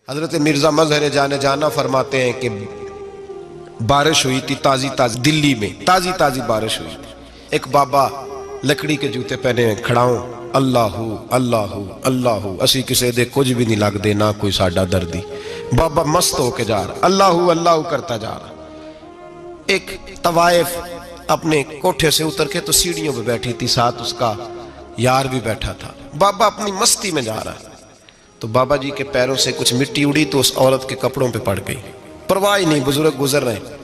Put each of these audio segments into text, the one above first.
حضرت مرزا مظہر جانے جانا فرماتے ہیں کہ بارش ہوئی تھی تازی تازی، دلی میں تازی تازی بارش ہوئی تھی۔ ایک بابا لکڑی کے جوتے پہنے کھڑا ہوں، اللہ اللہ اللہ اسی کسے دے کچھ بھی نہیں لگ دے نہ کوئی ساڈا دردی۔ بابا مست ہو کے جا رہا، اللہ اللہ کرتا جا رہا۔ ایک طوائف اپنے کوٹھے سے اتر کے تو سیڑھیوں پہ بیٹھی تھی، ساتھ اس کا یار بھی بیٹھا تھا۔ بابا اپنی مستی میں جا رہا ہے تو بابا جی کے پیروں سے کچھ مٹی اڑی تو اس عورت کے کپڑوں پہ پڑ گئی، پرواہ نہیں، بزرگ گزر رہے ہیں۔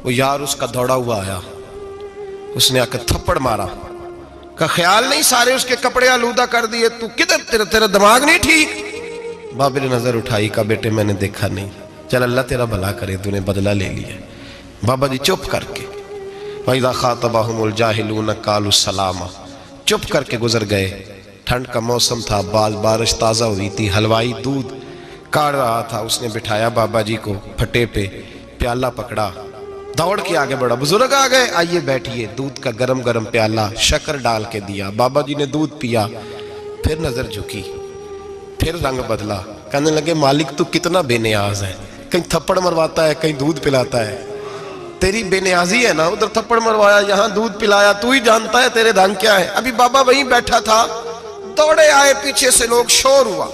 وہ یار اس کا دوڑا ہوا آیا، اس نے آ کے تھپڑ مارا، کا خیال نہیں سارے اس کے کپڑے آلودہ کر دیے، تو کدھر تیرا دماغ نہیں ٹھیک؟ بابے نے نظر اٹھائی، کہا بیٹے میں نے دیکھا نہیں، چل اللہ تیرا بھلا کرے، تو نے بدلہ لے لیا۔ بابا جی چپ کر کے وَإِذَا خَاطَبَهُمُ الْجَاهِلُونَ قَالُوا السَّلَامَ، چپ کر کے گزر گئے۔ ٹھنڈ کا موسم تھا، بارش تازہ ہوئی تھی، حلوائی دودھ کاڑ رہا تھا، اس نے بٹھایا بابا جی کو پھٹے پہ، پیالہ پکڑا، دوڑ کے آگے بڑھا، بزرگ آ گئے، آئیے بیٹھیے، دودھ کا گرم گرم پیالہ شکر ڈال کے دیا۔ بابا جی نے دودھ پیا، پھر نظر جھکی، پھر رنگ بدلا، کہنے لگے مالک تو کتنا بے نیاز ہے، کہیں تھپڑ مرواتا ہے، کہیں دودھ پلاتا ہے، تیری بے نیازی ہے نا، ادھر تھپڑ مروایا یہاں دودھ پلایا، تو ہی جانتا ہے تیرے رنگ کیا ہے۔ ابھی بابا وہیں بیٹھا تھا، دوڑے آئے، پیچھے سے لوگ، شور ہوا،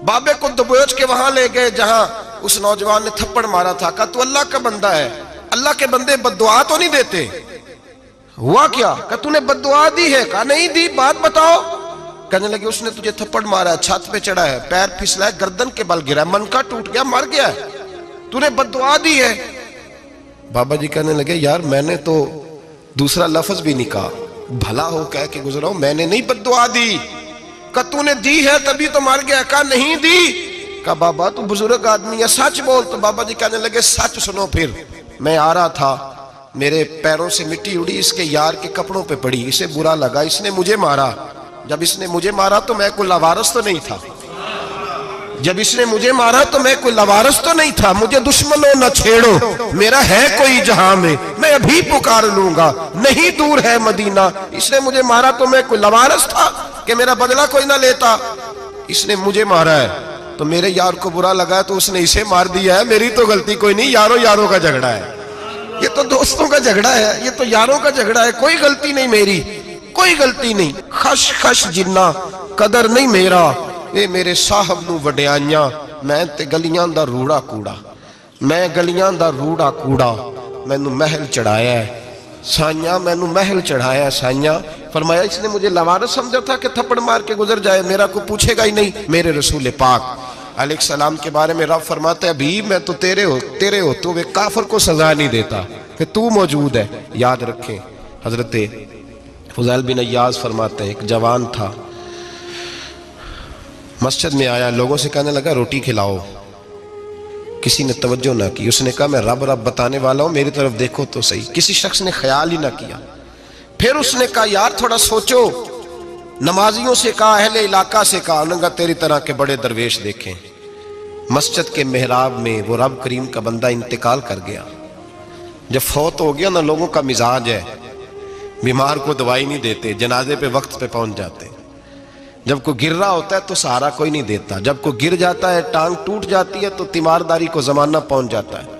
بابے کو دبوچ کے وہاں لے گئے جہاں اس نوجوان نے تھپڑ مارا تھا، کہا تو اللہ کا بندہ ہے، اللہ کے بندے بد دعا تو نہیں دیتے؟ ہوا کیا؟ کہا تو نے بد دعا دی ہے؟ کہا نہیں دی، بات بتاؤ۔ کہنے لگے اس نے تجھے تھپڑ مارا ہے، چھت پہ چڑھا ہے، پیر پھسلا ہے، گردن کے بل گرا ہے، من کا ٹوٹ گیا، مر گیا ہے، تو نے بد دعا دی ہے۔ بابا جی کہنے لگے یار میں نے تو دوسرا لفظ بھی نہیں کہا، بھلا ہو کہہ کے گزرا ہوں، میں نے نہیں بد دعا دی۔ کہا تو نے دی ہے تبھی تو مر گیا۔ کہا نہیں دی۔ کہا بابا تو بزرگ آدمی ہے، سچ بول۔ تو بابا جی کہنے لگے سچ سنو، پھر میں آ رہا تھا، میرے پیروں سے مٹی اڑی، اس کے یار کے کپڑوں پہ پڑی، اسے برا لگا، اس نے مجھے مارا۔ جب اس نے مجھے مارا تو میں کوئی لاوارث تو نہیں تھا، جب اس نے مجھے مارا تو میں کوئی لاوارث تو نہیں تھا، مجھے دشمنوں نہ چھیڑو، میرا ہے کوئی جہاں میں ابھی پکار لوں گا، نہیں دور ہے مدینہ۔ اس نے مجھے مارا تو میں کوئی لاوارث تھا کہ میرا بدلہ کوئی نہ لیتا؟ اس نے مجھے مارا ہے تو میرے یار کو برا لگا ہے تو اس نے اسے مار دیا ہے، میری تو غلطی کوئی نہیں، یاروں کا جھگڑا ہے، یہ تو دوستوں کا جھگڑا ہے، یہ تو یاروں کا جھگڑا ہے، کوئی غلطی نہیں میری، کوئی غلطی نہیں۔ خش خش جنہ قدر نہیں میرا، اے میرے صاحب نو وڈیاں، میں تے گلیاں دا روڑا کوڑا، میں گلیاں دا روڑا کوڑا، میں نو محل چڑھایا ہے سائیاں، میں نو محل چڑھایا ہے سائیاں۔ فرمایا اس نے مجھے لوارث سمجھا تھا کہ تھپڑ مار کے گزر جائے، میرا کو پوچھے گا ہی نہیں۔ میرے رسول پاک علیہ السلام کے بارے میں رب فرماتا ہے ابھی میں تو تیرے ہو تو وہ کافر کو سزا نہیں دیتا کہ تو موجود ہے۔ یاد رکھیں حضرت فضیل بن عیاض فرماتے ہیں ایک جوان تھا، مسجد میں آیا، لوگوں سے کہنے لگا روٹی کھلاؤ، کسی نے توجہ نہ کی، اس نے کہا میں رب بتانے والا ہوں، میری طرف دیکھو تو صحیح، کسی شخص نے خیال ہی نہ کیا۔ پھر اس نے کہا یار تھوڑا سوچو، نمازیوں سے کہا، اہل علاقہ سے کہا، انہوں تیری طرح کے بڑے درویش دیکھیں۔ مسجد کے محراب میں وہ رب کریم کا بندہ انتقال کر گیا۔ جب فوت ہو گیا نا، لوگوں کا مزاج ہے، بیمار کو دوائی نہیں دیتے، جنازے پہ وقت پہ پہنچ جاتے، جب کوئی گر رہا ہوتا ہے تو سہارا کوئی نہیں دیتا، جب کوئی گر جاتا ہے ٹانگ ٹوٹ جاتی ہے تو تیمارداری کو زمانہ پہنچ جاتا ہے۔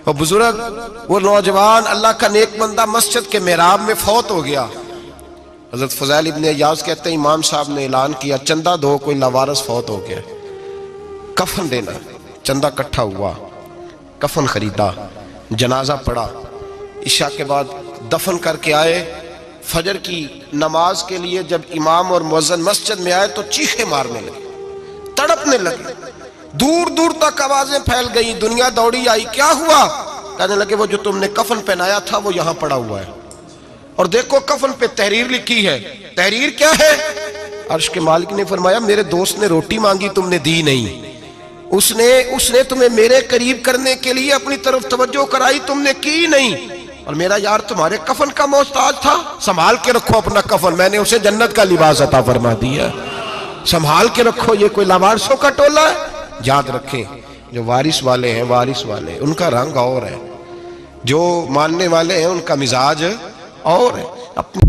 وہ بزرگ، وہ نوجوان اللہ کا نیک بندہ مسجد کے محراب میں فوت ہو گیا۔ حضرت فضیل ابن عیاض کہتے ہیں امام صاحب نے اعلان کیا چندہ دو، کوئی لاوارث فوت ہو گیا، کفن دینا۔ چندہ کٹھا ہوا، کفن خریدا، جنازہ پڑا، عشاء کے بعد دفن کر کے آئے۔ فجر کی نماز کے لیے جب امام اور مؤذن مسجد میں آئے تو چیخیں مارنے لگے، تڑپنے لگے، دور دور تک آوازیں پھیل گئی، دنیا دوڑی آئی، کیا ہوا؟ کہنے لگے وہ جو تم نے کفن پہنایا تھا وہ یہاں پڑا ہوا ہے، اور دیکھو کفن پہ تحریر لکھی ہے۔ تحریر کیا ہے؟ عرش کے مالک نے فرمایا میرے دوست نے روٹی مانگی تم نے دی نہیں، اس نے تمہیں میرے قریب کرنے کے لیے اپنی طرف توجہ کرائی، تم نے کی نہیں، اور میرا یار تمہارے کفن کا محتاج تھا، سنبھال کے رکھو اپنا کفن، میں نے اسے جنت کا لباس عطا فرما دیا، سنبھال کے رکھو، یہ کوئی لاوارثوں کا ٹولہ ہے؟ یاد رکھیں جو وارث والے ہیں، وارث والے ان کا رنگ اور ہے، جو ماننے والے ہیں ان کا مزاج اور ہے۔ اپنی